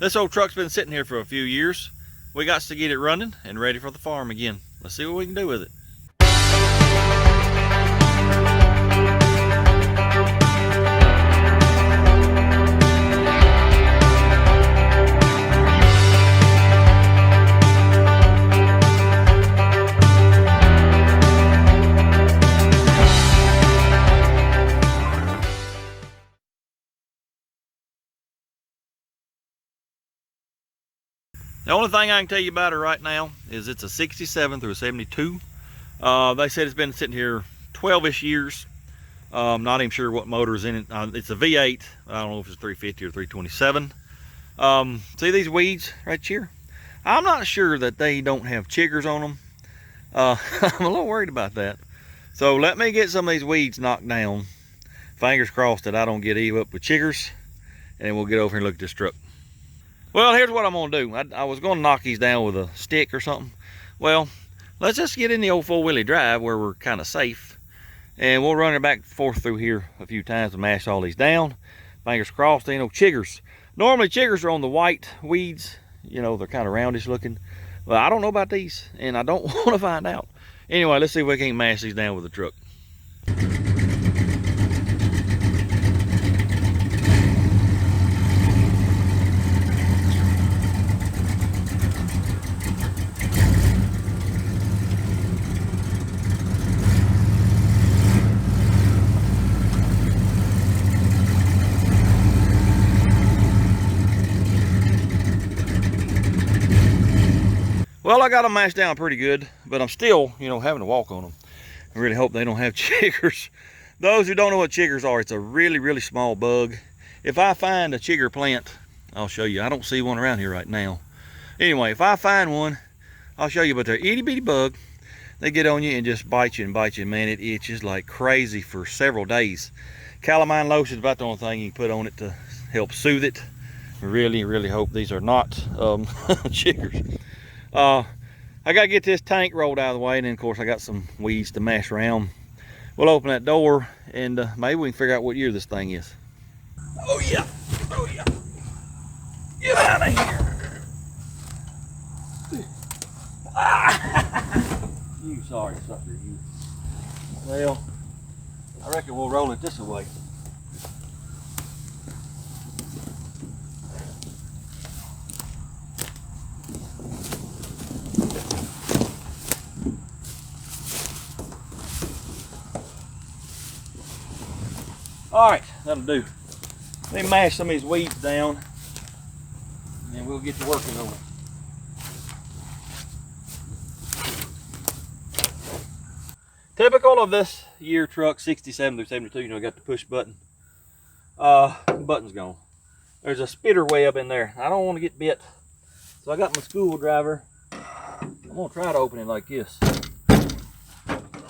This old truck's been sitting here for a few years. We got to get it running and ready for the farm again. Let's see what we can do with it. The only thing I can tell you about it right now is it's a 67 through a 72. They said it's been sitting here 12-ish years. Not even sure what motor is in it. It's a V8. I don't know if it's 350 or 327. See these weeds right here? I'm not sure that they don't have chiggers on them. I'm a little worried about that. So let me get some of these weeds knocked down. Fingers crossed that I don't get Eve up with chiggers. And then we'll get over here and look at this truck. Well, here's what I'm gonna do. I was gonna knock these down with a stick or something. Well, let's just get in the old four-wheelie drive where we're kind of safe. And we'll run it back and forth through here a few times to mash all these down. Fingers crossed, ain't no chiggers. Normally chiggers are on the white weeds. You know, they're kind of roundish looking. Well, I don't know about these, and I don't want to find out. Anyway, let's see if we can't mash these down with the truck. Well, I got them mashed down pretty good, but I'm still, you know, having to walk on them. I really hope they don't have chiggers. Those who don't know what chiggers are, it's a really, really small bug. If I find a chigger plant, I'll show you. I don't see one around here right now. Anyway, if I find one, I'll show you, but they're itty bitty bug. They get on you and just bite you and bite you. Man, it itches like crazy for several days. Calamine lotion is about the only thing you can put on it to help soothe it. Really, really hope these are not chiggers. I gotta get this tank rolled out of the way, and then of course I got some weeds to mash around. We'll open that door and maybe we can figure out what year this thing is. Oh yeah, oh yeah. Get out of here. You sorry sucker, you. Well, I reckon we'll roll it this way. All right, that'll do. Let me mash some of these weeds down and we'll get to working on it. Typical of this year truck, 67 through 72, you know, got the push button. The button's gone. There's a spitter web in there. I don't want to get bit. So I got my screwdriver. I'm gonna try to open it like this.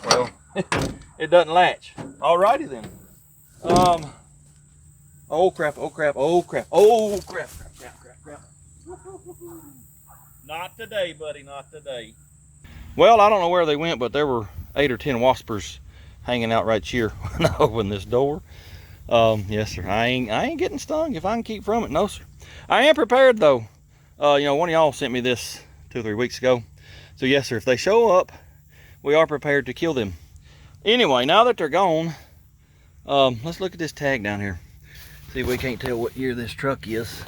Well, it doesn't latch. Alrighty then. Oh crap, oh crap, oh crap, oh crap, crap, crap, crap, crap. Not today, buddy, not today. Well, I don't know where they went, but there were 8 or 10 waspers hanging out right here when I opened this door. Yes, sir, I ain't getting stung if I can keep from it. No, sir. I am prepared though. You know, one of y'all sent me this 2 or 3 weeks ago. So yes, sir, if they show up, we are prepared to kill them. Anyway, now that they're gone, let's look at this tag down here. See if we can't tell what year this truck is.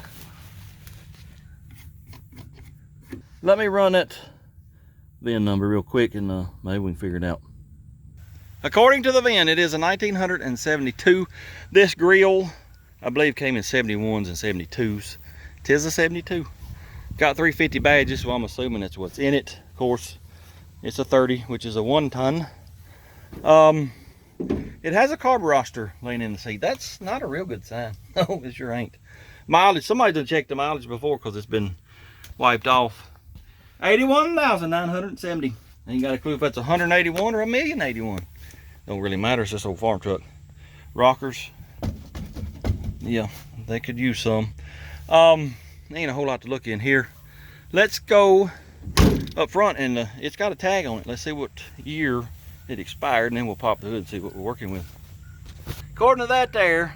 Let me run that VIN number real quick and maybe we can figure it out. According to the VIN, it is a 1972. This grill, I believe, came in 71s and 72s. It is a 72. Got 350 badges, so I'm assuming that's what's in it. Of course, it's a 30, which is a 1 ton. It has a carburetor laying in the seat. That's not a real good sign. No, it sure ain't. Mileage, somebody done checked the mileage before because it's been wiped off. 81,970. Ain't got a clue if that's 181 or 1,081,000. Don't really matter, it's this old farm truck. Rockers, yeah, they could use some. Ain't a whole lot to look in here. Let's go up front, and it's got a tag on it. Let's see what year it expired, and then we'll pop the hood and see what we're working with. According to that there,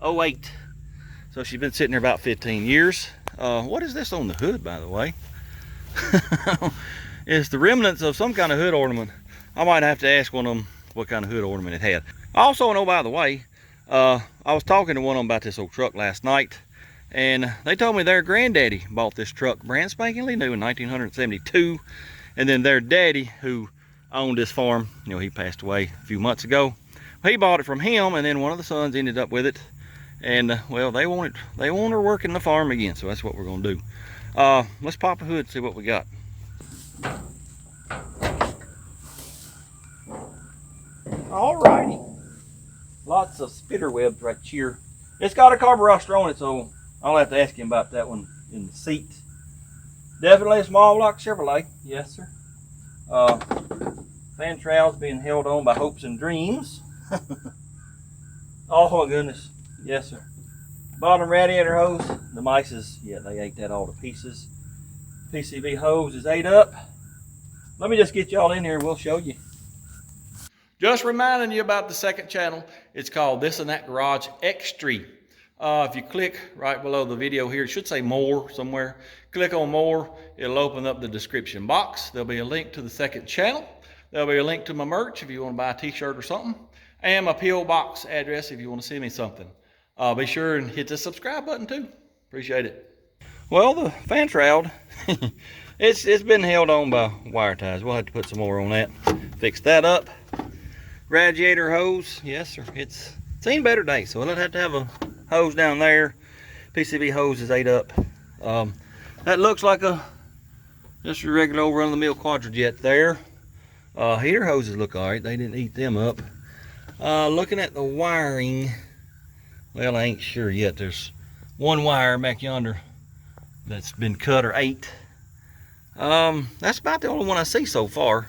08. So she's been sitting there about 15 years. What is this on the hood, by the way? It's the remnants of some kind of hood ornament. I might have to ask one of them what kind of hood ornament it had. I also know, by the way, I was talking to one of them about this old truck last night, and they told me their granddaddy bought this truck brand spankingly new in 1972, and then their daddy, who owned this farm, you know, he passed away a few months ago. He bought it from him, and then one of the sons ended up with it, and well, they want her working the farm again, so that's what we're gonna do. Let's pop a hood and see what we got. Alrighty, lots of spider webs right here. It's got a carburetor on it, so I'll have to ask him about that one in the seat. Definitely a small block Chevrolet, yes sir. Fan trowels being held on by hopes and dreams. Oh my goodness, yes sir. Bottom radiator hose, the mice is, yeah, they ate that all to pieces. PCV hose is ate up. Let me just get y'all in here and we'll show you. Just reminding you about the second channel. It's called This and That Garage Extra. If you click right below the video here, it should say more somewhere. Click on more, it'll open up the description box. There'll be a link to the second channel. There'll be a link to my merch if you want to buy a t-shirt or something. And my P.O. box address if you want to send me something. Be sure and hit the subscribe button too. Appreciate it. Well, the fan shroud, it's been held on by wire ties. We'll have to put some more on that. Fix that up. Radiator hose, yes sir, it's seen better days, so we'll have to have a hose down there. PCV hose is ate up. That looks like just a regular old run-of-the-mill quadrajet there. Heater hoses look all right, they didn't eat them up. Looking at the wiring, well, I ain't sure yet. There's one wire back yonder that's been cut or ate. That's about the only one I see so far.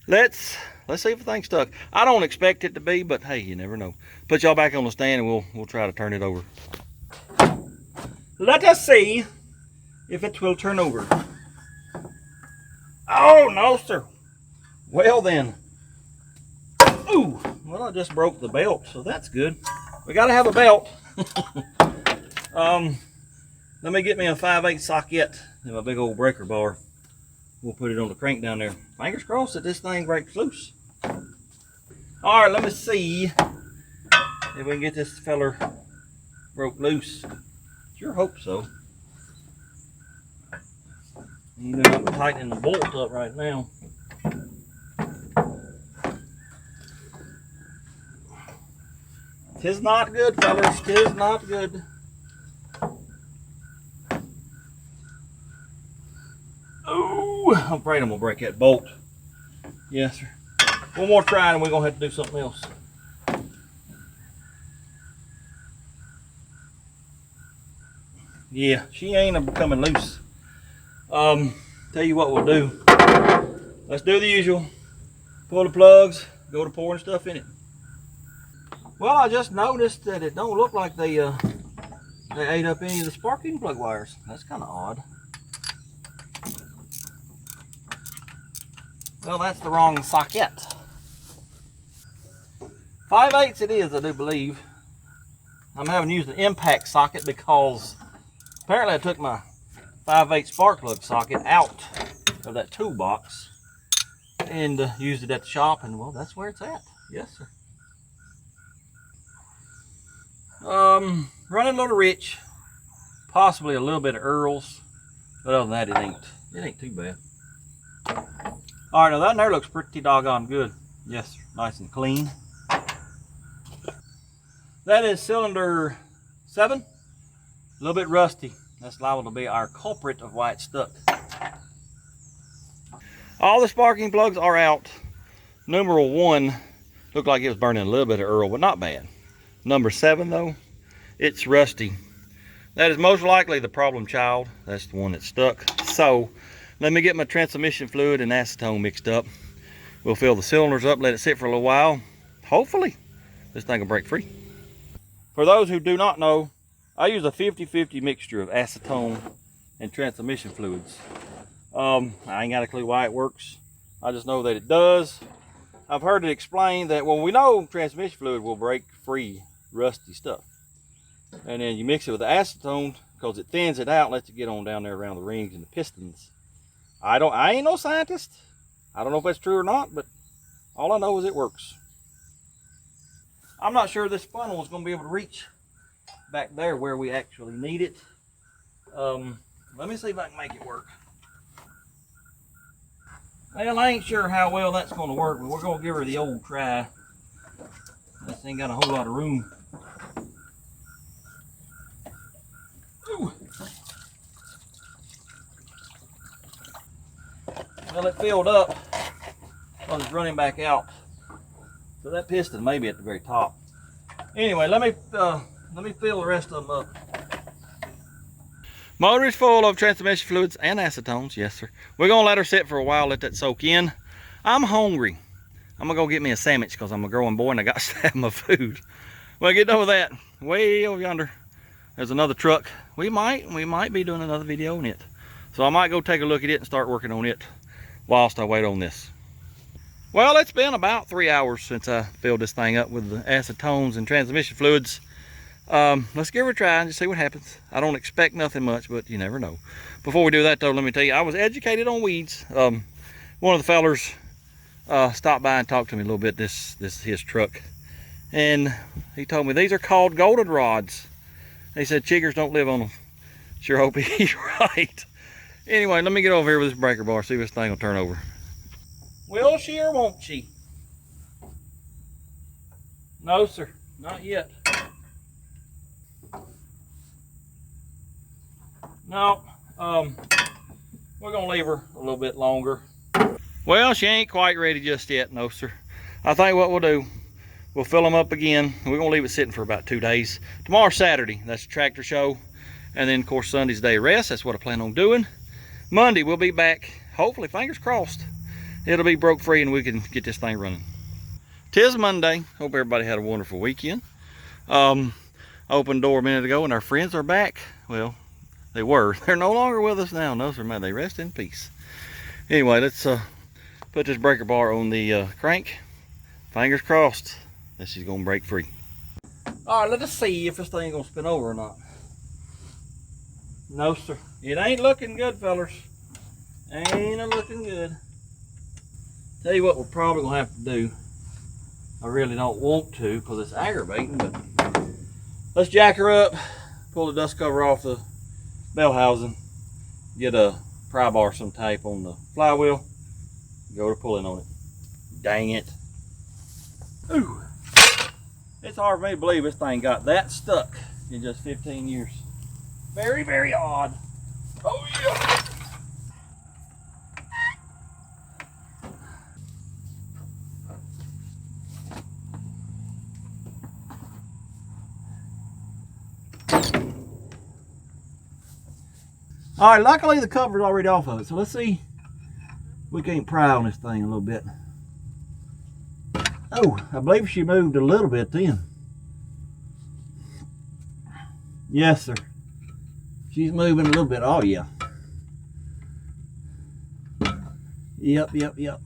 Let's see if the thing's stuck. I don't expect it to be, but hey, you never know. Put y'all back on the stand and we'll try to turn it over. Let us see if it will turn over. Oh, no, sir. Well then. Ooh, well, I just broke the belt, so that's good. We gotta have a belt. Let me get me a 5/8 socket and my big old breaker bar. We'll put it on the crank down there. Fingers crossed that this thing breaks loose. All right, let me see if we can get this feller broke loose. Sure hope so. Even I'm tightening the bolt up right now. Tis not good, fellas. Tis not good. Oh, I'm afraid I'm gonna break that bolt. Yes, sir. One more try and we're gonna have to do something else. Yeah, she ain't coming loose. Tell you what we'll do. Let's do the usual. Pull the plugs, go to pouring stuff in it. Well, I just noticed that it don't look like they ate up any of the sparking plug wires. That's kind of odd. Well, that's the wrong socket. 5/8 it is, I do believe. I'm having to use an impact socket because apparently I took my 5/8 spark plug socket out of that toolbox and used it at the shop, and well, that's where it's at. Yes, sir. Running a little rich, possibly a little bit of Earl's, but other than that, it ain't too bad. All right, now that there looks pretty doggone good. Yes, sir. Nice and clean. That is cylinder 7. A little bit rusty. That's liable to be our culprit of why it's stuck. All the sparking plugs are out. Number 1 looked like it was burning a little bit of Earl, but not bad. Number 7 though, it's rusty. That is most likely the problem child. That's the one that's stuck. So let me get my transmission fluid and acetone mixed up. We'll fill the cylinders up, let it sit for a little while. Hopefully this thing will break free. For those who do not know, I use a 50-50 mixture of acetone and transmission fluids. I ain't got a clue why it works. I just know that it does. I've heard it explained that, well, we know transmission fluid will break free rusty stuff. And then you mix it with the acetone because it thins it out and lets it get on down there around the rings and the pistons. I ain't no scientist. I don't know if that's true or not, but all I know is it works. I'm not sure this funnel is going to be able to reach back there where we actually need it. Let me see if I can make it work. Well, I ain't sure how well that's going to work, but we're going to give her the old try. This ain't got a whole lot of room. Ooh. Well, it filled up while it's running back out. So that piston may be at the very top. Anyway, let me fill the rest of them up. Motor is full of transmission fluids and acetones, yes sir. We're gonna let her sit for a while, let that soak in. I'm hungry. I'm gonna go get me a sandwich because I'm a growing boy and I got to have my food. When I get done with that, way over yonder, there's another truck. We might be doing another video on it. So I might go take a look at it and start working on it whilst I wait on this. Well, it's been about 3 hours since I filled this thing up with the acetones and transmission fluids. Let's give her a try and just see what happens. I don't expect nothing much, but you never know. Before we do that though, let me tell you, I was educated on weeds. One of the fellers stopped by and talked to me a little bit. This is his truck. And he told me these are called goldenrods. He said chiggers don't live on them. Sure hope he's right. Anyway, let me get over here with this breaker bar, see if this thing will turn over. Will she or won't she? No sir, not yet. No, we're gonna leave her a little bit longer. Well, she ain't quite ready just yet, no sir. I think what we'll do, we'll fill them up again. We're gonna leave it sitting for about 2 days. Tomorrow's Saturday, that's the tractor show. And then of course Sunday's day of rest, that's what I plan on doing. Monday we'll be back, hopefully, fingers crossed. It'll be broke free and we can get this thing running. 'Tis Monday, hope everybody had a wonderful weekend. Opened door a minute ago and our friends are back. Well, they were. They're no longer with us now. No, sir, man. They rest in peace. Anyway, let's put this breaker bar on the crank. Fingers crossed that she's going to break free. All right, let us see if this thing going to spin over or not. No, sir. It ain't looking good, fellers. Ain't looking good. Tell you what we're probably going to have to do. I really don't want to because it's aggravating, but let's jack her up, pull the dust cover off the bell housing, get a pry bar some tape on the flywheel, go to pulling on it. Dang it. Ooh. It's hard for me to believe this thing got that stuck in just 15 years. Very, very odd. Oh yeah. All right, luckily the cover's already off of it, so let's see if we can't pry on this thing a little bit. Oh, I believe she moved a little bit then. Yes, sir. She's moving a little bit. Oh, yeah. Yep.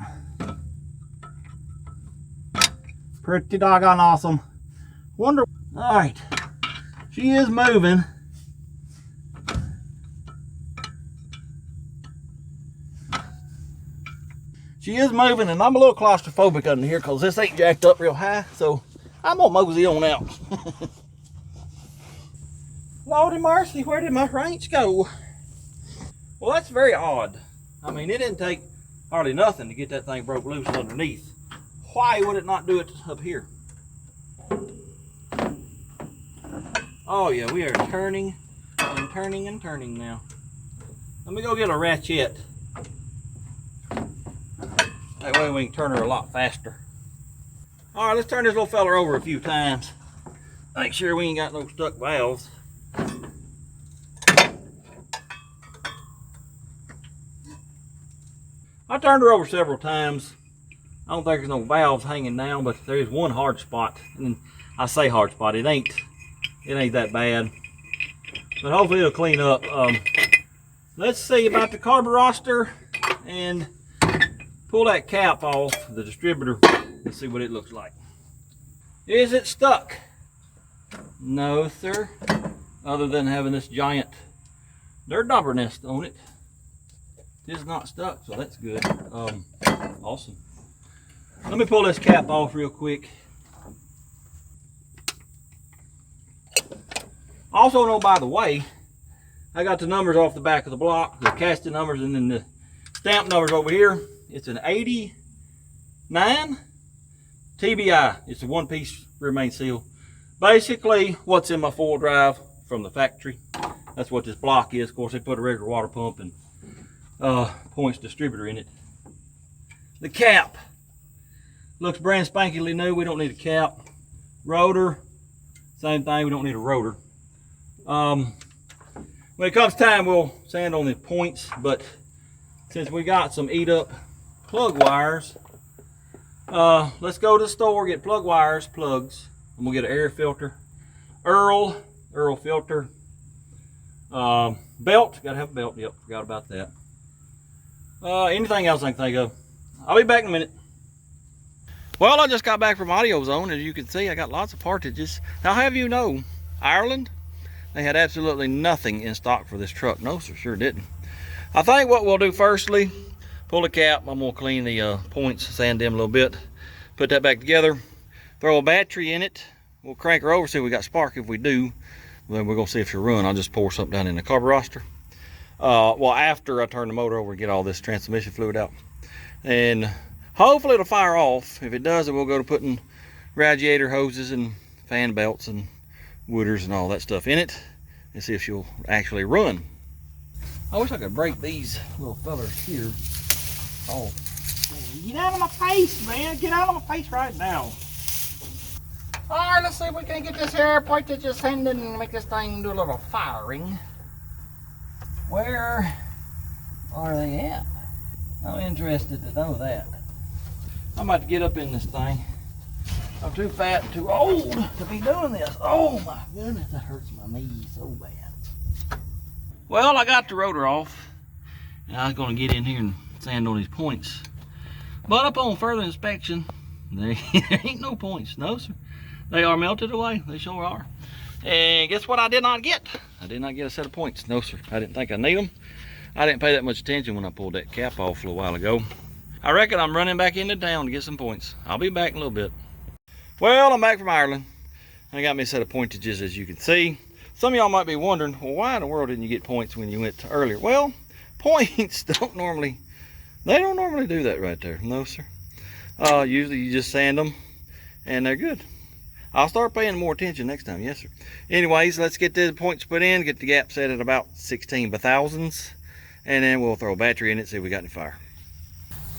Pretty doggone awesome. Wonder. All right. She is moving. She is moving, and I'm a little claustrophobic under here because this ain't jacked up real high, so I'm gonna mosey on out. Lordy mercy, where did my wrench go? Well, that's very odd. I mean, it didn't take hardly nothing to get that thing broke loose underneath. Why would it not do it up here? Oh yeah, we are turning and turning and turning now. Let me go get a ratchet. That way we can turn her a lot faster. All right, let's turn this little fella over a few times. Make sure we ain't got no stuck valves. I turned her over several times. I don't think there's no valves hanging down, but there is one hard spot. And I say hard spot, it ain't that bad. But hopefully it'll clean up. Let's see about the carburetor and pull that cap off the distributor and see what it looks like. Is it stuck? No, sir. other than having this giant dirt dauber nest on it. It's not stuck, so that's good. Awesome. Let me pull this cap off real quick. Also, know by the way, I got the numbers off the back of the block, the casting numbers, and then the stamp numbers over here. It's an 89 TBI. It's a one-piece rear main seal. Basically, what's in my 4-wheel drive from the factory. That's what this block is. Of course, they put a regular water pump and points distributor in it. The cap looks brand spankingly new. We don't need a cap. Rotor, same thing. We don't need a rotor. When it comes time, we'll sand on the points, but since we got some eat up plug wires, let's go to the store, get plug wires, plugs, and we'll get an air filter, Earl filter, belt, gotta have a belt, yep, forgot about that. Anything else I can think of. I'll be back in a minute. Well, I just got back from AutoZone. As you can see, I got lots of partages. Now, have you know, Ireland, they had absolutely nothing in stock for this truck. No, sir, sure didn't. I think what we'll do firstly, pull the cap. I'm gonna clean the points, sand them a little bit, put that back together, throw a battery in it. We'll crank her over, see if we got spark. If we do, then we're gonna see if she'll run. I'll just pour something down in the carburetor. Well, after I turn the motor over and get all this transmission fluid out. And hopefully it'll fire off. If it does, then we'll go to putting radiator hoses and fan belts and wooders and all that stuff in it and see if she'll actually run. I wish I could break these little fellers here. Oh, get out of my face, man. Get out of my face right now. All right, let's see if we can get this here point to just send in and make this thing do a little firing. Where are they at? I'm interested to know that. I'm about to get up in this thing. I'm too fat and too old to be doing this. Oh my goodness, that hurts my knees so bad. Well, I got the rotor off, and I was gonna get in here and sand on these points. But upon further inspection, there ain't no points. No, sir. They are melted away. They sure are. And guess what I did not get? I did not get a set of points. No, sir. I didn't think I need them. I didn't pay that much attention when I pulled that cap off a little while ago. I reckon I'm running back into town to get some points. I'll be back in a little bit. Well, I'm back from Ireland. I got me a set of pointages, as you can see. Some of y'all might be wondering, well, why in the world didn't you get points when you went earlier? Well, points don't normally do that right there. No, sir. Usually you just sand them and they're good. I'll start paying more attention next time. Yes, sir. Anyways, let's get the points put in, get the gap set at about 16 by thousands, and then we'll throw a battery in it, see if we got any fire.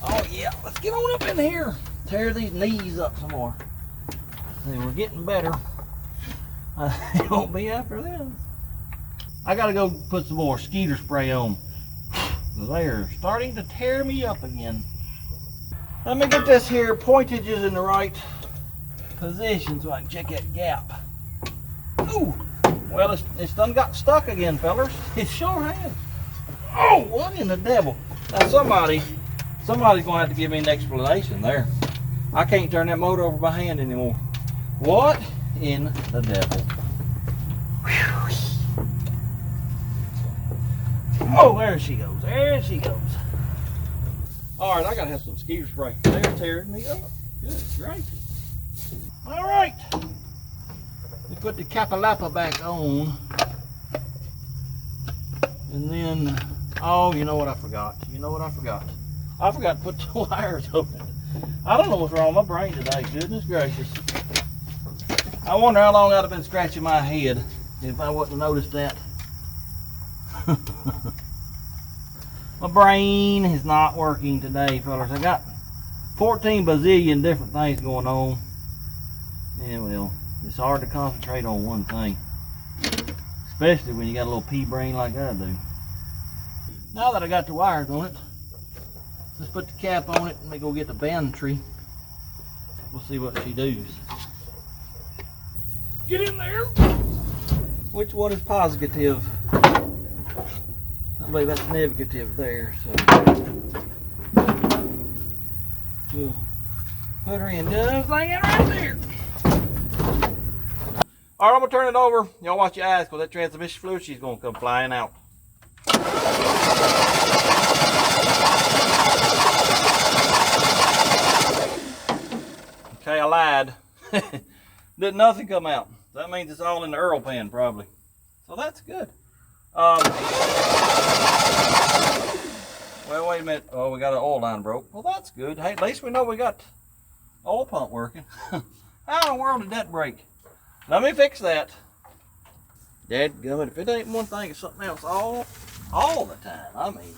Oh yeah, let's get on up in here. Tear these knees up some more. See, we're getting better. It won't be after this. I gotta go put some more skeeter spray on. They're starting to tear me up again. Let me get this here pointages in the right position so I can check that gap. Ooh, well, it's done got stuck again, fellers. It sure has. Oh, what in the devil? Now somebody's gonna have to give me an explanation there. I can't turn that motor over by hand anymore. What in the devil? Whew. Oh, there she goes. There she goes. All right, I gotta have some skeeter spray. They're tearing me up. Good gracious. All right. We put the capalapa back on. And then, oh, you know what I forgot? You know what I forgot? I forgot to put the wires open. I don't know what's wrong with my brain today. Goodness gracious. I wonder how long I'd have been scratching my head if I wouldn't have noticed that. My brain is not working today, fellas. I got 14 bazillion different things going on. And well, it's hard to concentrate on one thing. Especially when you got a little pea brain like I do. Now that I got the wires on it, let's put the cap on it and we go get the battery. We'll see what she does. Get in there. Which one is positive? I believe that's negative there. So we'll put her in. Just like it right there. All right, I'm gonna turn it over. Y'all watch your eyes, because that transmission fluid, she's gonna come flying out. Okay, I lied. Did nothing come out. That means it's all in the Earl pan, probably. So that's good. Well, wait a minute. Oh, we got an oil line broke. Well, that's good. Hey, at least we know we got oil pump working. How in the world did that break? Let me fix that. Dadgummit, if it ain't one thing, it's something else all the time. I mean,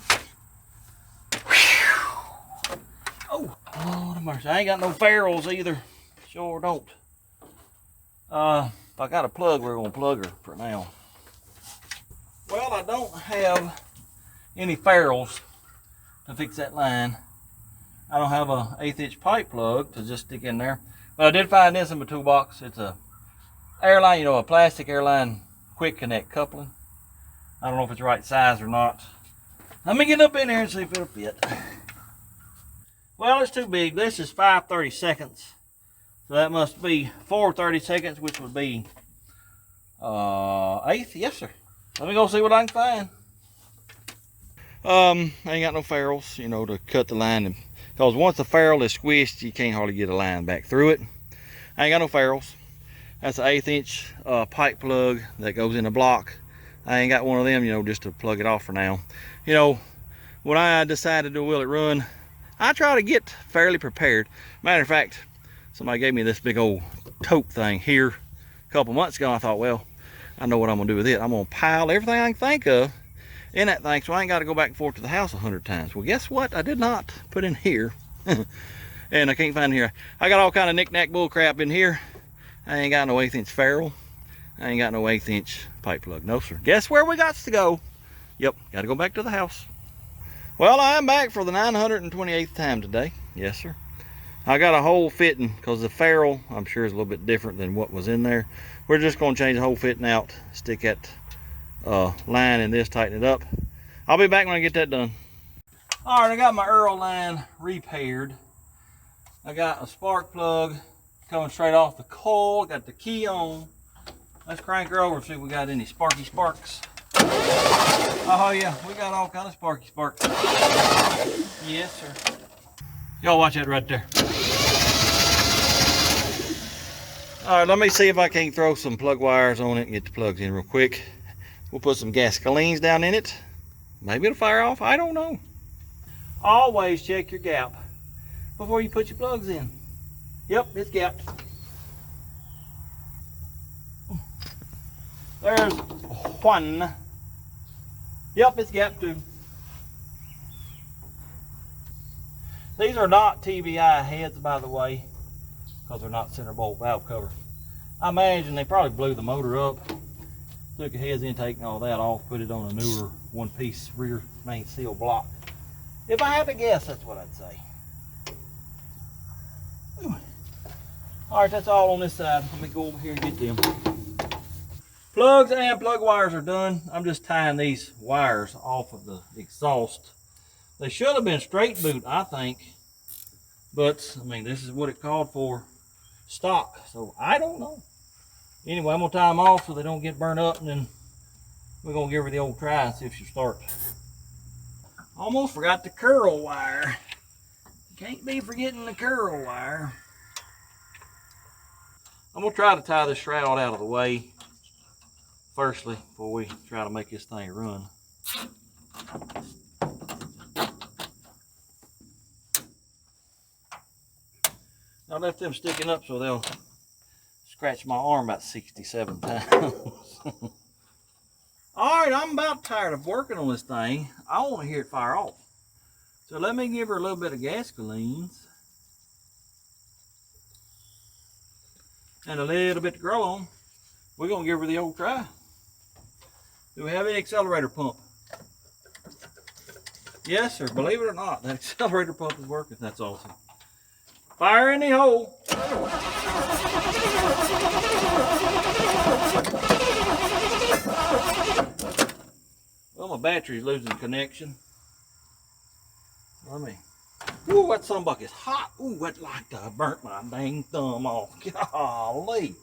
whew. Oh, Lord of mercy. I ain't got no ferrules either. Sure don't. If I got a plug, we're gonna plug her for now. Well, I don't have any ferrules to fix that line. I don't have a 1/8 inch pipe plug to just stick in there. But I did find this in my toolbox. It's a airline, you know, a plastic airline quick connect coupling. I don't know if it's the right size or not. Let me get up in there and see if it'll fit. Well, it's too big. This is 5/32. So that must be 4/32, which would be 1/8. Yes, sir. Let me go see what I can find. I ain't got no ferrules, you know, to cut the line. Because once the ferrule is squished, you can't hardly get a line back through it. I ain't got no ferrules. That's an 1/8 inch pipe plug that goes in a block. I ain't got one of them, you know, just to plug it off for now. You know, when I decided to will it run, I try to get fairly prepared. Matter of fact, somebody gave me this big old tote thing here a couple months ago. I thought, well, I know what I'm gonna do with it. I'm gonna pile everything I can think of in that thing, so I ain't got to go back and forth to the house 100 times. Well, guess what? I did not put in here, and I can't find it here. I got all kind of knick-knack bull crap in here. I ain't got no 1/8 inch ferrule. I ain't got no 1/8 inch pipe plug. No, sir. Guess where we got to go? Yep, got to go back to the house. Well, I am back for the 928th time today. Yes, sir. I got a hole fitting because the ferrule, I'm sure, is a little bit different than what was in there. We're just going to change the hole fitting out, stick that line in this, tighten it up. I'll be back when I get that done. All right, I got my Earl line repaired. I got a spark plug coming straight off the coil. Got the key on. Let's crank her over and see if we got any sparky sparks. Oh yeah, we got all kind of sparky sparks. Yes, sir. Y'all watch that right there. All right, let me see if I can throw some plug wires on it and get the plugs in real quick. We'll put some gasolines down in it. Maybe it'll fire off, I don't know. Always check your gap before you put your plugs in. Yep, it's gapped. There's one. Yep, it's gapped too. These are not TBI heads, by the way, because they're not center bolt valve cover. I imagine they probably blew the motor up, took the heads intake and all that off, put it on a newer one-piece rear main seal block. If I had to guess, that's what I'd say. All right, that's all on this side. Let me go over here and get them. Plugs and plug wires are done. I'm just tying these wires off of the exhaust. They should have been straight boot, I think. But, I mean, this is what it called for stock. So, I don't know. Anyway, I'm going to tie them off so they don't get burnt up. And then we're going to give her the old try and see if she'll start. Almost forgot the curl wire. Can't be forgetting the curl wire. I'm going to try to tie this shroud out of the way. Firstly, before we try to make this thing run. I left them sticking up so they'll scratch my arm about 67 times. Alright, I'm about tired of working on this thing. I want to hear it fire off. So let me give her a little bit of gasolines. And a little bit to grow on. We're going to give her the old try. Do we have any accelerator pump? Yes, sir. Believe it or not, that accelerator pump is working. That's awesome. Fire in the hole. Well, my battery's losing connection. Let me. Ooh, that sunbuck is hot. Ooh, that like to burnt my dang thumb off. Golly.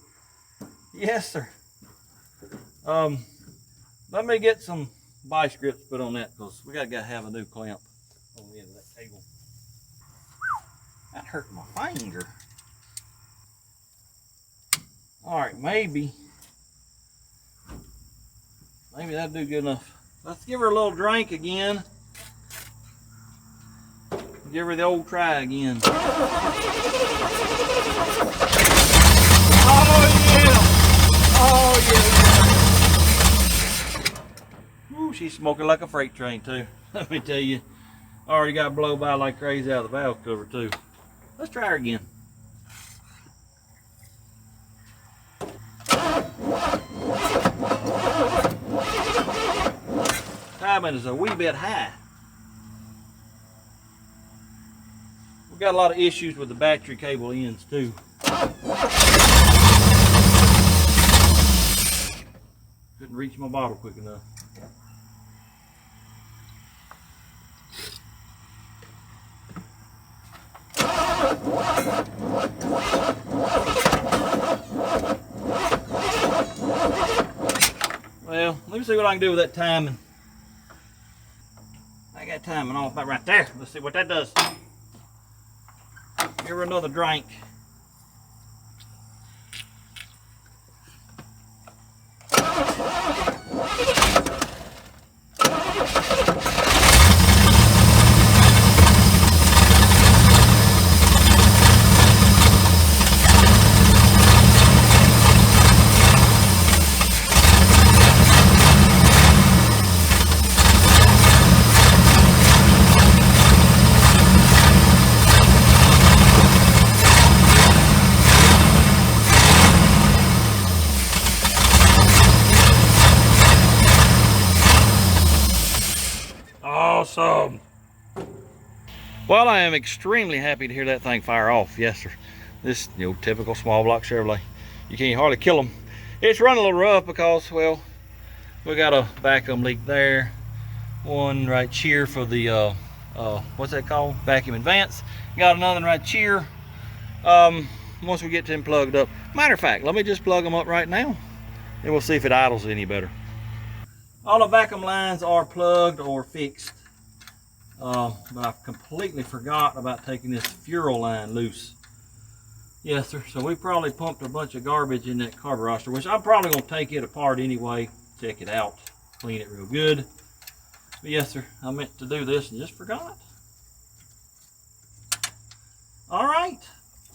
Yes, sir. Let me get some vice grips put on that because we gotta have a new clamp on the end of that cable. That hurt my finger. All right, maybe that'll do good enough. Let's give her a little drink again. Give her the old try again. Oh yeah! Oh yeah! Ooh, she's smoking like a freight train too. Let me tell you, already got blow by like crazy out of the valve cover too. Let's try her again. Timing is a wee bit high. We've got a lot of issues with the battery cable ends too. Couldn't reach my bottle quick enough. Well, let me see what I can do with that timing. I got timing off about right there. Let's see what that does. Give her another drink. Awesome. Well, I am extremely happy to hear that thing fire off. Yes, sir. This, typical small block Chevrolet. You can't hardly kill them. It's running a little rough because, well, we got a vacuum leak there. One right here for the, what's that called? Vacuum advance. Got another one right here. Once we get them plugged up. Matter of fact, let me just plug them up right now and we'll see if it idles any better. All the vacuum lines are plugged or fixed, but I completely forgot about taking this fuel line loose. Yes, sir. So we probably pumped a bunch of garbage in that carburetor, which I'm probably going to take it apart anyway, check it out, clean it real good. But yes, sir, I meant to do this and just forgot. All right,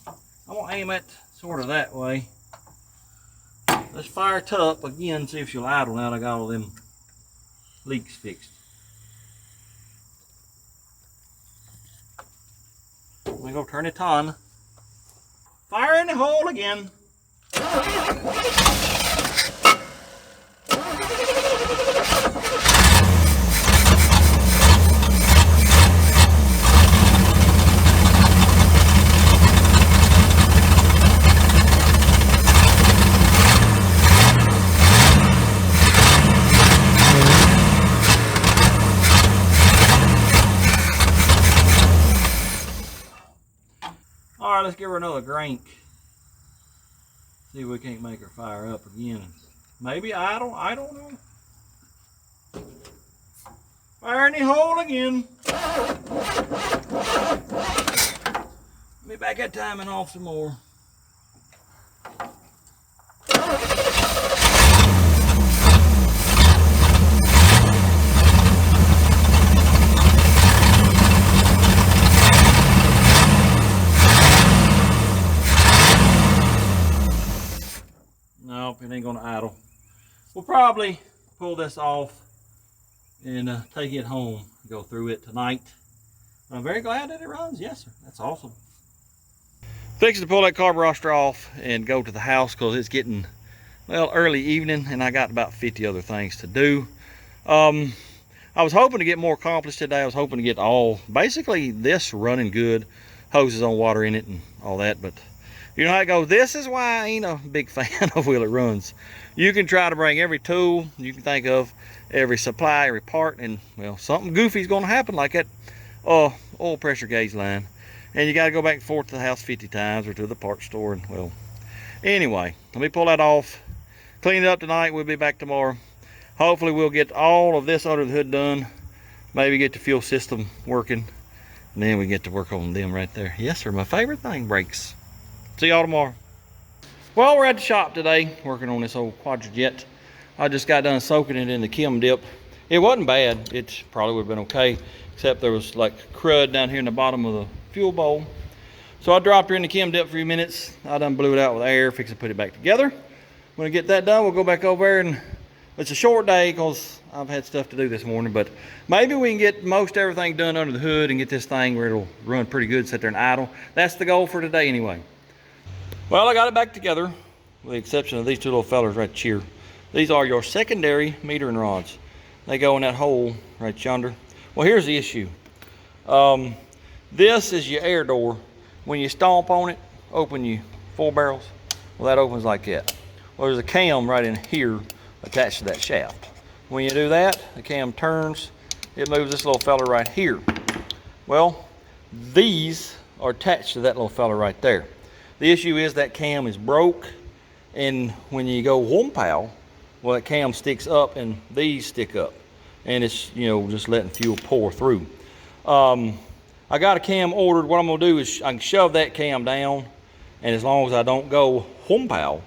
I'm going to aim it sort of that way. Let's fire it up again, see if she'll idle now that I got all them leaks fixed. We go turn it on. Fire in the hole again. All right, let's give her another drink. See if we can't make her fire up again. Maybe idle, I don't know. Fire in the hole again. Let me back that timing off some more. Nope, it ain't gonna idle. We'll probably pull this off and take it home, go through it tonight. I'm very glad that it runs. Yes, sir. That's awesome. Fixing to pull that carburetor off and go to the house because it's getting, well, early evening and I got about 50 other things to do. I was hoping to get more accomplished today. I was hoping to get basically this running good, hoses on water in it and all that, but you know how it goes. This is why I ain't a big fan of Will It Runs. You can try to bring every tool you can think of, every supply, every part, and well, something goofy is going to happen, like that oil pressure gauge line. And you got to go back and forth to the house 50 times or to the parts store. And well, anyway, let me pull that off clean it up tonight. We'll be back tomorrow. Hopefully we'll get all of this under the hood done. Maybe get the fuel system working. And then we get to work on them right there. Yes, sir, my favorite thing, brakes. See y'all tomorrow. Well, we're at the shop today working on this old Quadrajet. I just got done soaking it in the Chem dip. It wasn't bad. It probably would have been okay, except there was like crud down here in the bottom of the fuel bowl. So I dropped her in the Chem dip for a few minutes. I done blew it out with air, fix it, put it back together. When I get that done, we'll go back over there, and it's a short day because I've had stuff to do this morning, but maybe we can get most everything done under the hood and get this thing where it'll run pretty good, sit there and idle. That's the goal for today anyway. Well, I got it back together with the exception of these two little fellers right here. These are your secondary metering rods. They go in that hole right yonder. Well, here's the issue. This is your air door. When you stomp on it, open your 4 barrels. Well, that opens like that. Well, there's a cam right in here attached to that shaft. When you do that, the cam turns, it moves this little fella right here. Well, these are attached to that little fella right there. The issue is that cam is broke, and when you go whompow, well, that cam sticks up and these stick up, and it's, you know, just letting fuel pour through. I got a cam ordered. What I'm gonna do is I can shove that cam down, and as long as I don't go whompow,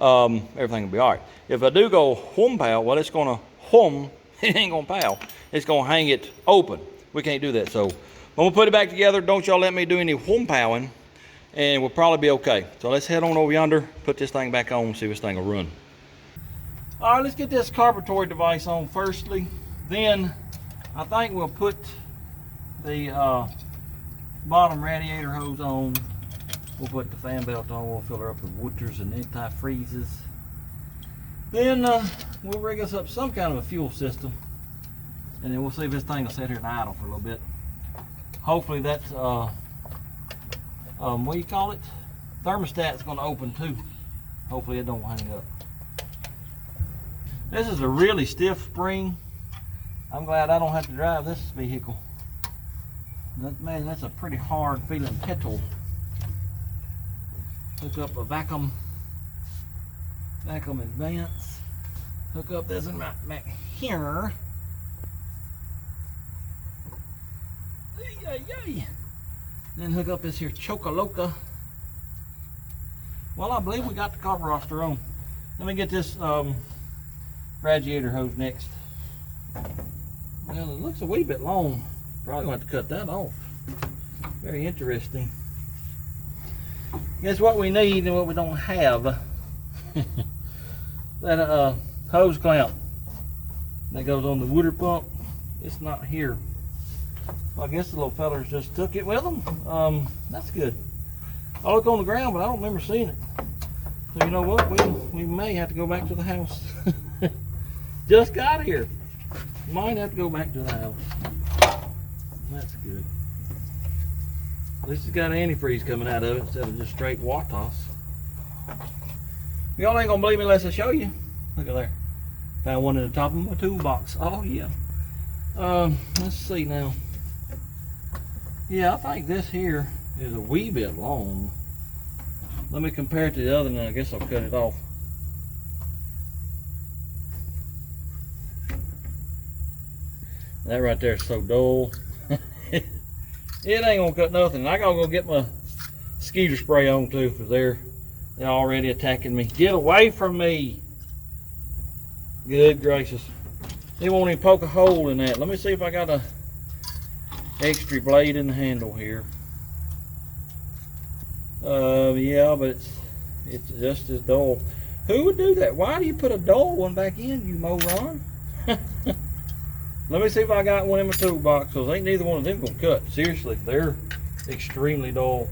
everything will be all right. If I do go whompow, well, it's gonna whom, it ain't gonna pow. It's gonna hang it open. We can't do that. So I'm gonna put it back together. Don't y'all let me do any whompowing, and we'll probably be okay. So let's head on over yonder, put this thing back on, see if this thing will run. All right, let's get this carburetor device on firstly. Then I think we'll put the bottom radiator hose on. We'll put the fan belt on. We'll fill her up with Wooters and anti-freezes. Then we'll rig us up some kind of a fuel system, and then we'll see if this thing will sit here and idle for a little bit. Hopefully that's what do you call it? Thermostat's going to open too. Hopefully it don't hang up. This is a really stiff spring. I'm glad I don't have to drive this vehicle. Man, that's a pretty hard feeling pedal. Hook up a vacuum advance. Hook up this one right back here. Then hook up this here Chocoloca. Well, I believe we got the carburetor on. Let me get this radiator hose next. Well, it looks a wee bit long. Probably going to have to cut that off. Very interesting. Guess what we need and what we don't have? That hose clamp that goes on the water pump. It's not here. Well, I guess the little fellers just took it with them. That's good. I look on the ground, but I don't remember seeing it. So you know what? We may have to go back to the house. Just got here. Might have to go back to the house. That's good. At least it's got antifreeze coming out of it instead of just straight Watos. Y'all ain't gonna believe me unless I show you. Look at there. Found one in the top of my toolbox. Oh yeah. Let's see now. Yeah, I think this here is a wee bit long. Let me compare it to the other one, and I guess I'll cut it off. That right there is so dull. It ain't gonna cut nothing. I gotta go get my skeeter spray on too, because they're already attacking me. Get away from me. Good gracious. They won't even poke a hole in that. Let me see if I got a extra blade in the handle here. Yeah, but it's just as dull. Who would do that? Why do you put a dull one back in, you moron? Let me see if I got one in my toolbox, because ain't neither one of them gonna cut. Seriously, they're extremely dull.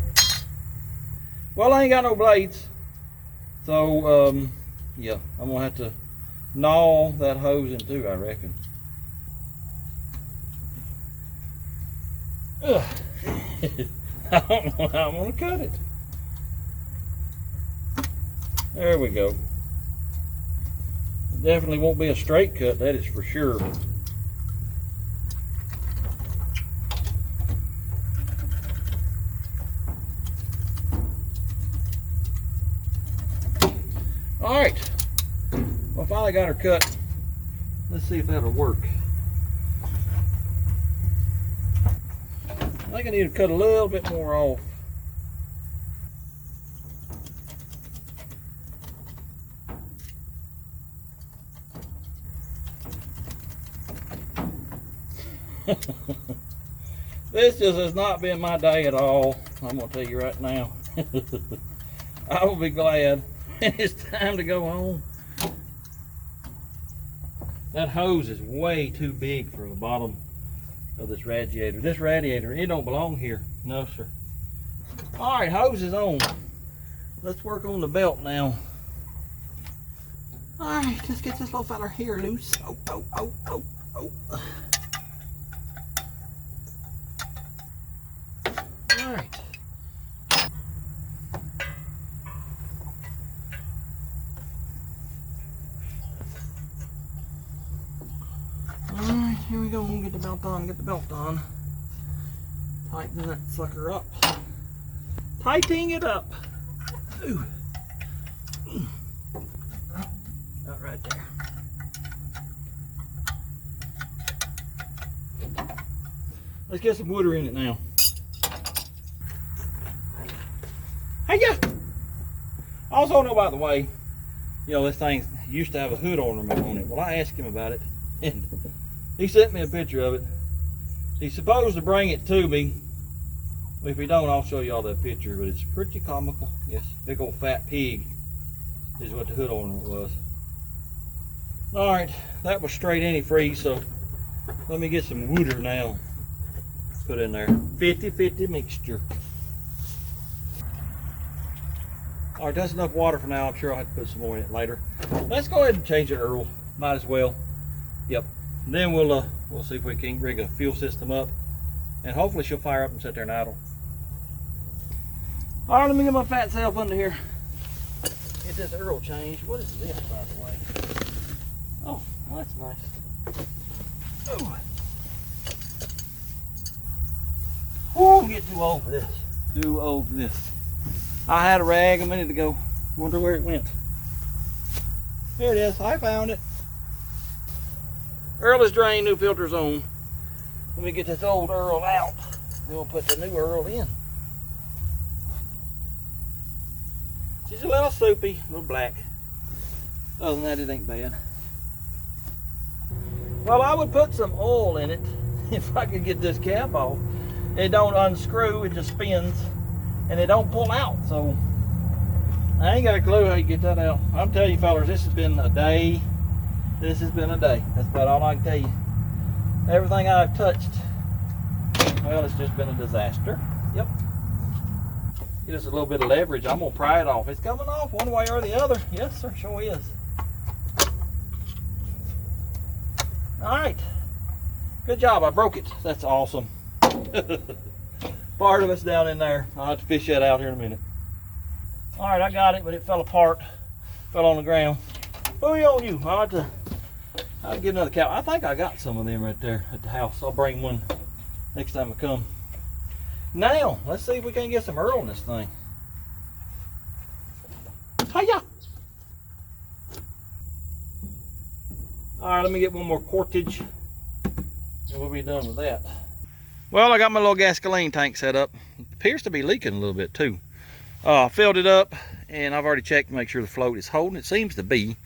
Well, I ain't got no blades, so yeah, I'm gonna have to gnaw that hose in two, I reckon. Ugh. I don't know how I'm gonna cut it. There we go. It definitely won't be a straight cut, that is for sure. All right, Well, I finally got her cut. Let's see if that'll work. I think I need to cut a little bit more off. This just has not been my day at all. I'm gonna tell you right now. I will be glad when it's time to go home. That hose is way too big for the bottom of this radiator. This radiator, it don't belong here. No, sir. All right, hose is on. Let's work on the belt now. All right, let's get this little fella here loose. Oh, oh, oh, oh, oh. All right. Alright, here we go. Get the belt on, get the belt on. Tighten that sucker up. Tightening it up. Ooh. Not right there. Let's get some water in it now. Hey, yeah. I also know, by the way, you know, this thing used to have a hood ornament on it. Well, I asked him about it, and he sent me a picture of it. He's supposed to bring it to me. If he don't, I'll show y'all that picture, but it's pretty comical. Yes, big old fat pig is what the hood ornament was. All right, that was straight antifreeze, so let me get some water now. Put in there, 50-50 mixture. All right, that's enough water for now. I'm sure I'll have to put some more in it later. Let's go ahead and change it, Earl. Might as well. Yep. And then we'll see if we can rig a fuel system up, and hopefully she'll fire up and sit there and idle. All right, let me get my fat self under here. Get this Earl changed. What is this, by the way? Oh, well, that's nice. Oh. Oh, I'm getting too old for this. Too old for this. I had a rag a minute ago. Wonder where it went. Here it is. I found it. Earl is drained, new filter's on. Let me get this old Earl out. Then we'll put the new Earl in. She's a little soupy, a little black. Other than that, it ain't bad. Well, I would put some oil in it if I could get this cap off. It don't unscrew, it just spins, and it don't pull out. So I ain't got a clue how you get that out. I'm telling you, fellas, this has been a day. This has been a day. That's about all I can tell you. Everything I've touched, well, it's just been a disaster. Yep. Get us a little bit of leverage. I'm gonna pry it off. It's coming off one way or the other. Yes, sir, sure is. All right. Good job, I broke it. That's awesome. Part of it's down in there. I'll have to fish that out here in a minute. All right, I got it, but it fell apart. Fell on the ground. Booey on you. I'll get another cow. I think I got some of them right there at the house. I'll bring one next time I come. Now, let's see if we can get some Earl in this thing. Hiya! All right, let me get one more quartage, and we'll be done with that. Well, I got my little gasoline tank set up. It appears to be leaking a little bit too. I filled it up, and I've already checked to make sure the float is holding. It seems to be.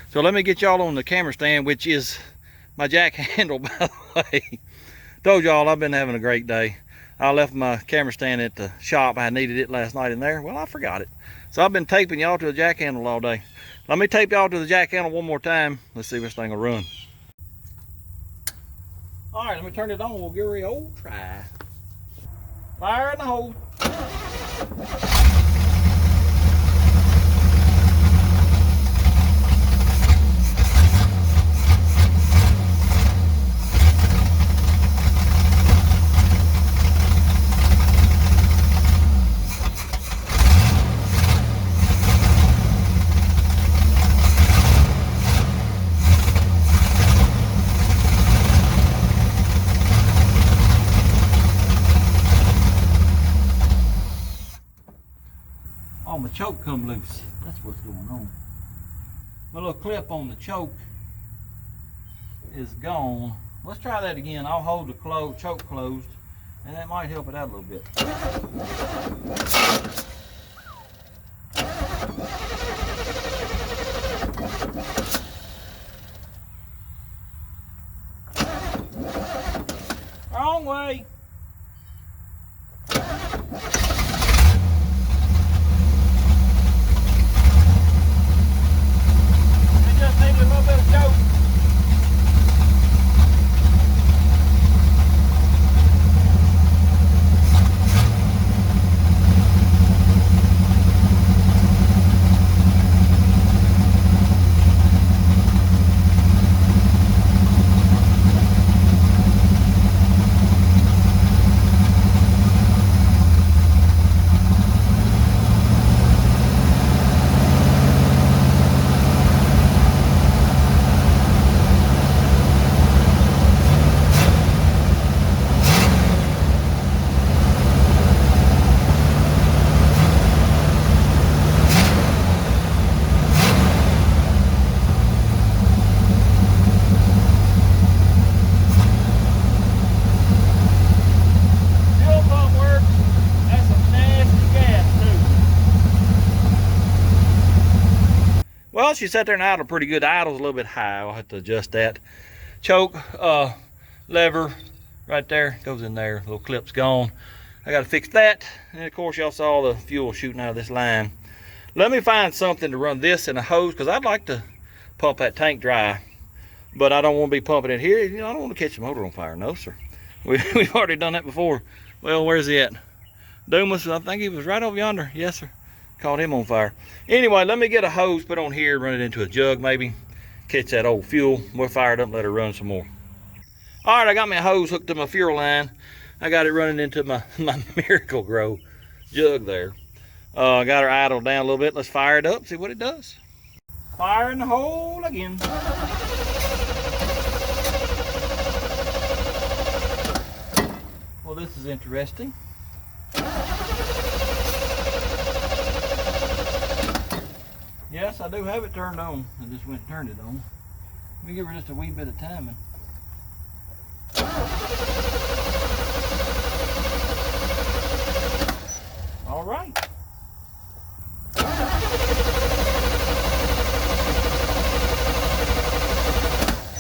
So let me get y'all on the camera stand, which is my jack handle, by the way. Told y'all I've been having a great day. I left my camera stand at the shop. I needed it last night in there. Well, I forgot it. So I've been taping y'all to the jack handle all day. Let me tape y'all to the jack handle one more time. Let's see if this thing will run. All right, let me turn it on. We'll give her a old try. Fire in the hole. Oh, my choke come loose. That's what's going on. my little clip on the choke is gone. Let's try that again. I'll hold the choke closed, and that might help it out a little bit. Wrong way. We just need a little bit of choke. Well, she sat there and idled pretty good. Idle's a little bit high. I'll have to adjust that. Choke lever right there goes in there. Little clip's gone. I got to fix that. And of course, y'all saw the fuel shooting out of this line. Let me find something to run this in a hose, because I'd like to pump that tank dry, but I don't want to be pumping it here. You know, I don't want to catch the motor on fire. No, sir. We've already done that before. Well, where's he at? Dumas, I think he was right over yonder. Yes, sir. Caught him on fire. Anyway, let me get a hose, put on here, run it into a jug maybe. Catch that old fuel. We'll fire it up and let her run some more. All right, I got my hose hooked to my fuel line. I got it running into my Miracle Grow jug there. Got her idled down a little bit. Let's fire it up, see what it does. Fire in the hole again. Well, this is interesting. Yes, I do have it turned on. I just went and turned it on. Let me give her just a wee bit of timing. All right.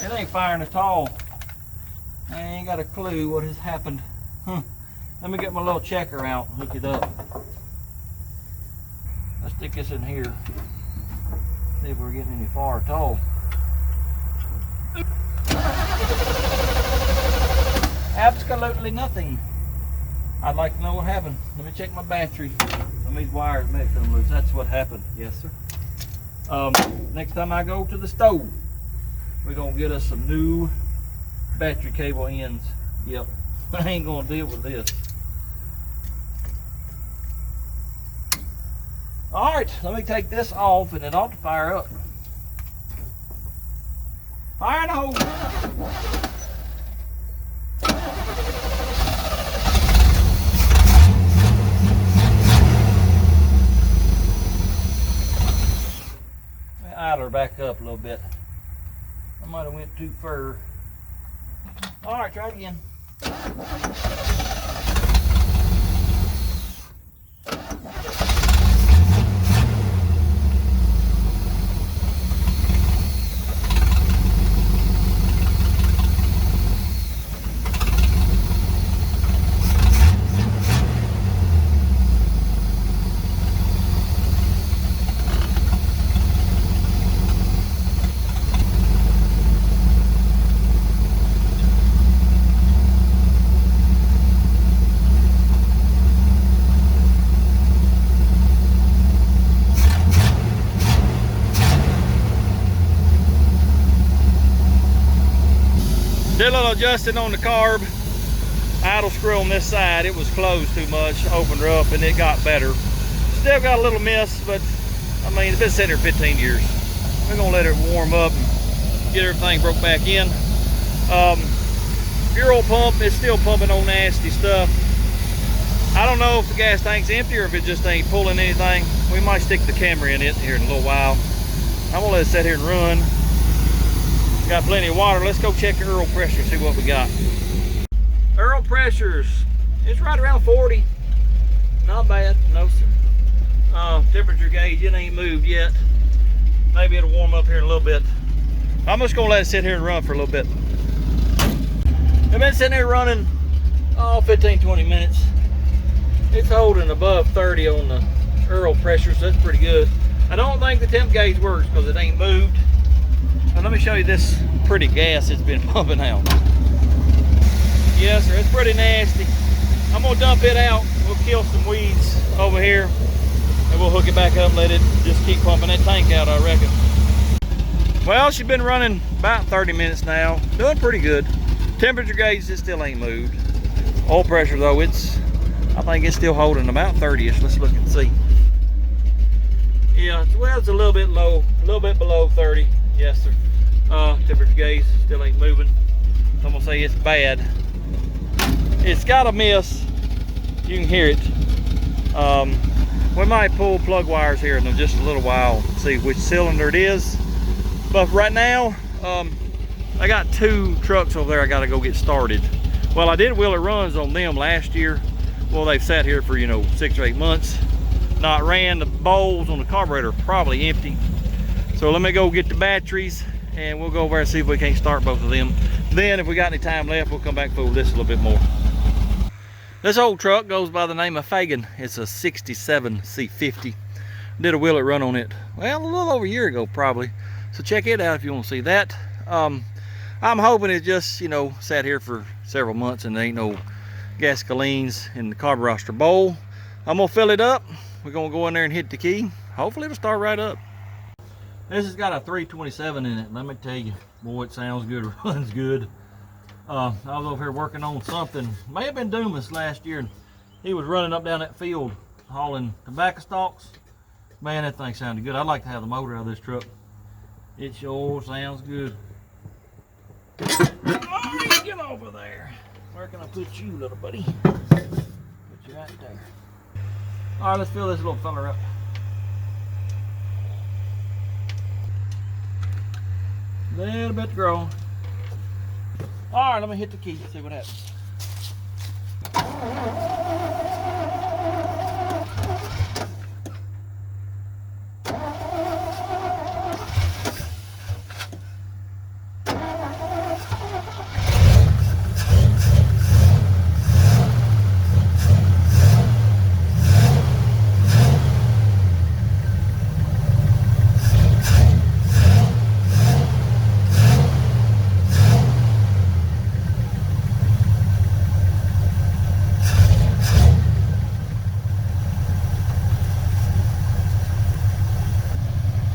It ain't firing at all. I ain't got a clue what has happened. Let me get my little checker out and hook it up. Let's stick this in here. See if we're getting any far at all. Absolutely nothing. I'd like to know what happened. Let me check my battery. Some of these wires may come loose. That's what happened. Yes, sir. Next time I go to the stove, we're gonna get us some new battery cable ends. Yep, I ain't gonna deal with this. All right, let me take this off and it ought to fire up. Fire in the hole. Idle her back up a little bit. I might have went too far. All right, try it again. Did a little adjusting on the carb. Idle screw on this side, it was closed too much. Opened her up and it got better. Still got a little miss, but I mean, it's been sitting here 15 years. We're gonna let it warm up and get everything broke back in. Fuel pump is still pumping on nasty stuff. I don't know if the gas tank's empty or if it just ain't pulling anything. We might stick the camera in it here in a little while. I'm gonna let it sit here and run. Got plenty of water. Let's go check the Earl pressure, see what we got. Earl pressures, it's right around 40. Not bad, no sir. Temperature gauge, it ain't moved yet. Maybe it'll warm up here in a little bit. I'm just gonna let it sit here and run for a little bit. I've been sitting there running 15-20 minutes. It's holding above 30 on the Earl pressure, so that's pretty good. I don't think the temp gauge works because it ain't moved. But let me show you this pretty gas it's been pumping out. Yes sir, it's pretty nasty. I'm gonna dump it out. We'll kill some weeds over here and we'll hook it back up and let it just keep pumping that tank out, I reckon. Well, she's been running about 30 minutes now. Doing pretty good. Temperature gauge, it still ain't moved. Oil pressure though, I think it's still holding about 30-ish. Let's look and see. Yeah, well, it's a little bit low, a little bit below 30. Yes sir. Temperature gauge still ain't moving. So I'm gonna say it's bad. It's got a miss. You can hear it. We might pull plug wires here in just a little while, see which cylinder it is. But right now, I got 2 trucks over there I gotta go get started. Well, I did wheeler runs on them last year. Well, they've sat here for, 6 or 8 months. Not ran. The bowls on the carburetor are probably empty. So let me go get the batteries and we'll go over and see if we can't start both of them. Then if we got any time left, we'll come back and fool this a little bit more. This old truck goes by the name of Fagan. It's a 67 C50. Did a wheeler run on it, well, a little over a year ago probably. So check it out if you want to see that. I'm hoping it just, sat here for several months and there ain't no gasolines in the carburetor bowl. I'm gonna fill it up. We're gonna go in there and hit the key. Hopefully it'll start right up. This has got a 327 in it. Let me tell you, boy, it sounds good, runs good. I was over here working on something. May have been Dumas last year. And he was running up down that field hauling tobacco stalks. Man, that thing sounded good. I'd like to have the motor out of this truck. It sure sounds good. Oh, get over there. Where can I put you, little buddy? Put you right there. All right, let's fill this little fella up. Little bit to grow. All right, let me hit the key, see what happens.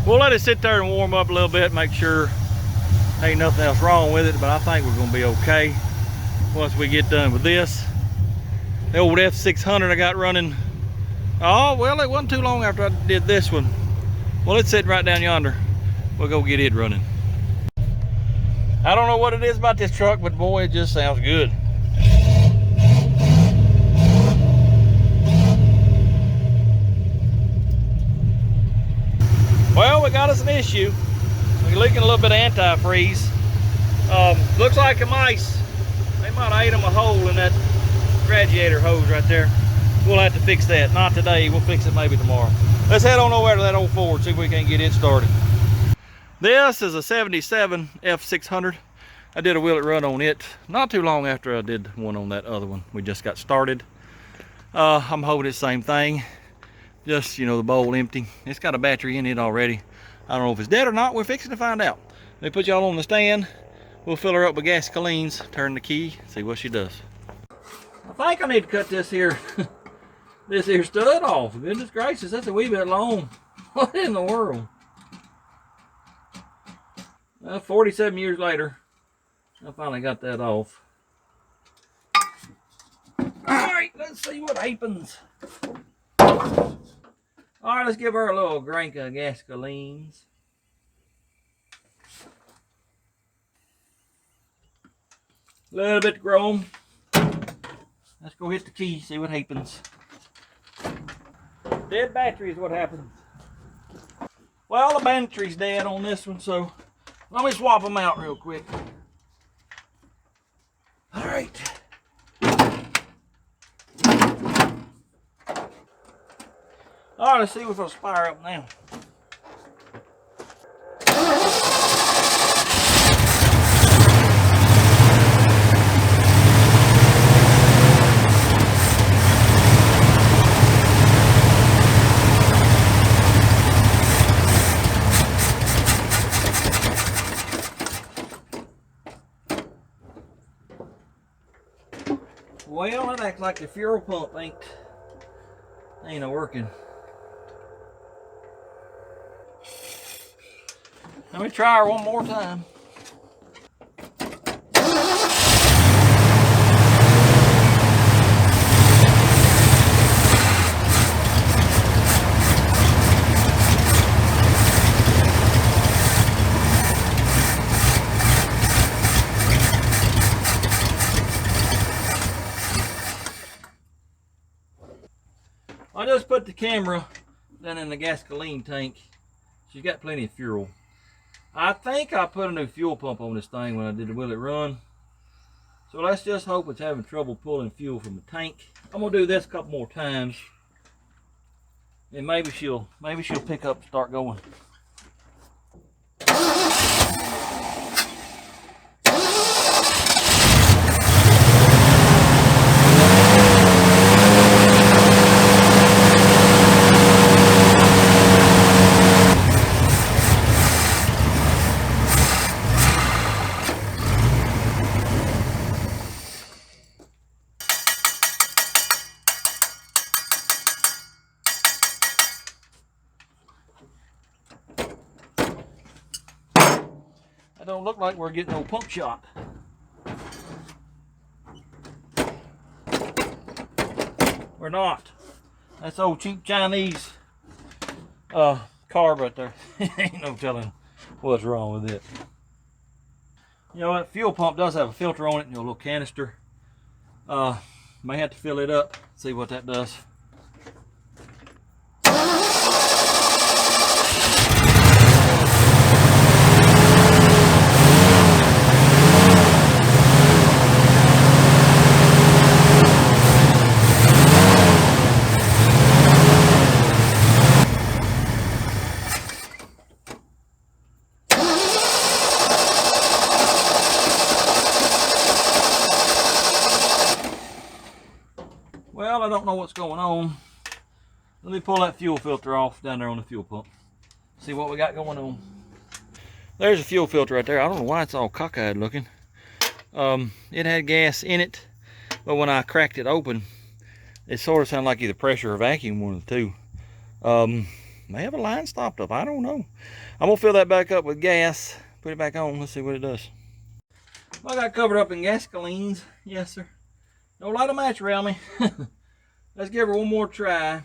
We'll let it sit there and warm up a little bit, make sure ain't nothing else wrong with it, but I think we're gonna be okay once we get done with this. The old F600 I got running, oh, well, it wasn't too long after I did this one. Well, it's sitting right down yonder. We'll go get it running. I don't know what it is about this truck, but boy, it just sounds good. Well, we got us an issue. We're leaking a little bit of antifreeze. Looks like the mice, they might have ate them a hole in that radiator hose right there. We'll have to fix that. Not today, we'll fix it maybe tomorrow. Let's head on over to that old Ford, see if we can get it started. This is a 77 F600. I did a wheeler run on it not too long after I did one on that other one. We just got started. I'm hoping it's the same thing. Just, the bowl empty. It's got a battery in it already. I don't know if it's dead or not. We're fixing to find out. Let me put y'all on the stand. We'll fill her up with gasolines, turn the key, see what she does. I think I need to cut this here, this here stud off. Goodness gracious, that's a wee bit long. What in the world? 47 years later, I finally got that off. All right, let's see what happens. All right, let's give her a little drink of gasolines. A little bit to grow. Let's go hit the key, see what happens. Dead battery is what happens. Well, the battery's dead on this one, so let me swap them out real quick. All right. All right, let's see if it'll fire up now. Well, it acts like the fuel pump ain't a working. Let me try her one more time. I just put the camera down in the gasoline tank. She's got plenty of fuel. I think I put a new fuel pump on this thing when I did the Will It Run. So let's just hope it's having trouble pulling fuel from the tank. I'm gonna do this a couple more times, and maybe she'll pick up and start going. It don't look like we're getting no pump shot. We're not. That's old cheap Chinese carb right there. Ain't no telling what's wrong with it. You know what? Fuel pump does have a filter on it, a little canister. May have to fill it up, see what that does. Well, I don't know what's going on. Let me pull that fuel filter off down there on the fuel pump. See what we got going on. There's a fuel filter right there. I don't know why it's all cockeyed looking. It had gas in it, but when I cracked it open, it sort of sounded like either pressure or vacuum, one of the two. May have a line stopped up. I don't know. I'm gonna fill that back up with gas, put it back on. Let's see what it does. Well, I got it covered up in gasolines. Yes, sir. Don't light a match around me. Let's give her one more try.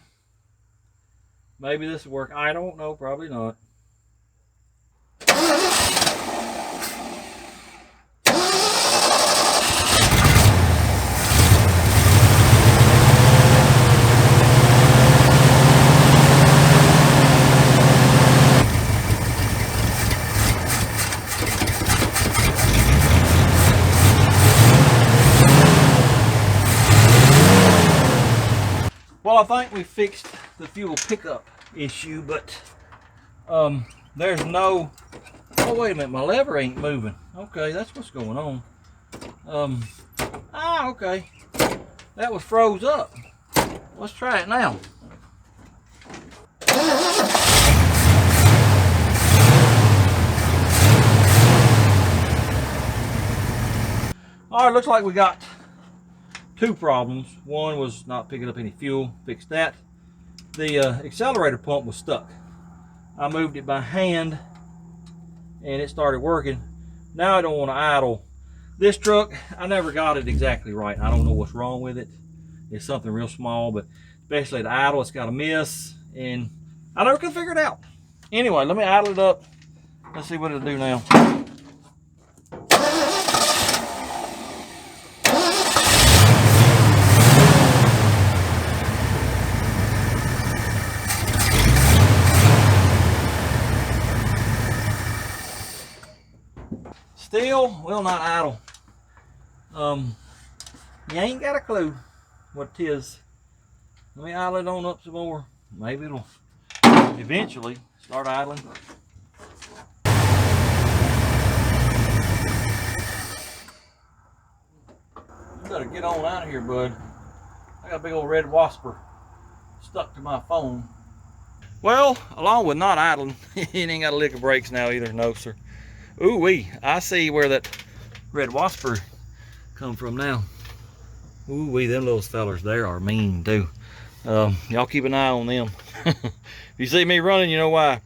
Maybe this will work. I don't know. Probably not. Well, I think we fixed the fuel pickup issue, but there's no, oh wait a minute, my lever ain't moving. Okay, that's what's going on. Okay, that was froze up. Let's try it now. All right, looks like we got two problems. One was not picking up any fuel, fixed that. The accelerator pump was stuck. I moved it by hand and it started working. Now I don't want to idle. This truck, I never got it exactly right. I don't know what's wrong with it. It's something real small, but especially the idle, it's got a miss and I never could figure it out. Anyway, let me idle it up. Let's see what it'll do now. still will not idle. You ain't got a clue what it is. Let me idle it on up some more. Maybe it'll eventually start idling. You better get on out of here, bud. I got a big old red wasper stuck to my phone. Well, along with not idling, it ain't got a lick of brakes now either. No, sir. Ooh wee, I see where that red wasper come from now. Ooh wee, them little fellers there are mean too. Y'all keep an eye on them. If you see me running, you know why.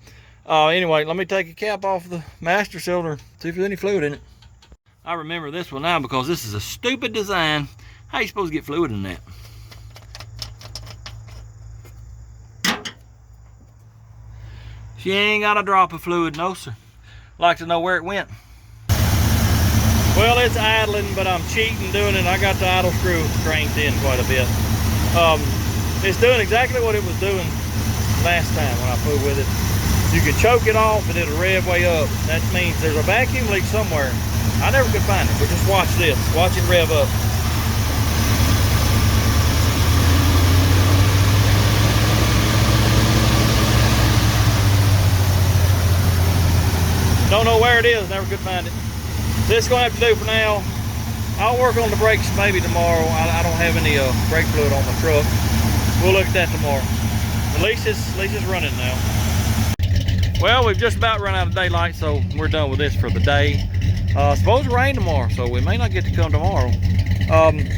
Anyway, let me take a cap off the master cylinder, see if there's any fluid in it. I remember this one now because this is a stupid design. How you supposed to get fluid in that? She ain't got a drop of fluid, no sir. Like to know where it went. Well, it's idling, but I'm cheating doing it. I got the idle screw cranked in quite a bit. It's doing exactly what it was doing last time when I fooled with it. You can choke it off and it'll rev way up. That means there's a vacuum leak somewhere. I never could find it, but just watch this. Watch it rev up. Don't know where it is, never could find it. This is gonna have to do for now. I'll work on the brakes maybe tomorrow. I don't have any brake fluid on my truck. We'll look at that tomorrow. At least it's running now. Well, we've just about run out of daylight, so we're done with this for the day. Supposed to rain tomorrow, so we may not get to come tomorrow.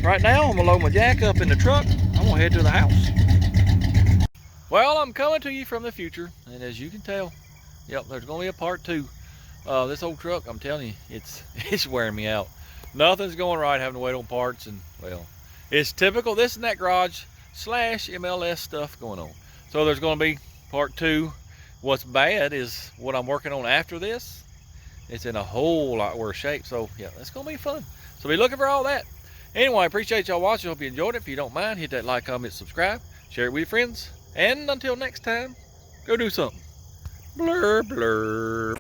Right now, I'm gonna load my jack up in the truck. I'm gonna head to the house. Well, I'm coming to you from the future, and as you can tell, yep, there's gonna be a part 2. This old truck, I'm telling you, it's wearing me out. Nothing's going right, having to wait on parts, and well, it's typical this and that garage / MLS stuff going on. So there's going to be part 2. What's bad is what I'm working on after this. It's in a whole lot worse shape. So yeah, it's going to be fun. So be looking for all that. Anyway, I appreciate y'all watching. Hope you enjoyed it. If you don't mind, hit that like, comment, subscribe, share it with your friends. And until next time, go do something. Blur, blur.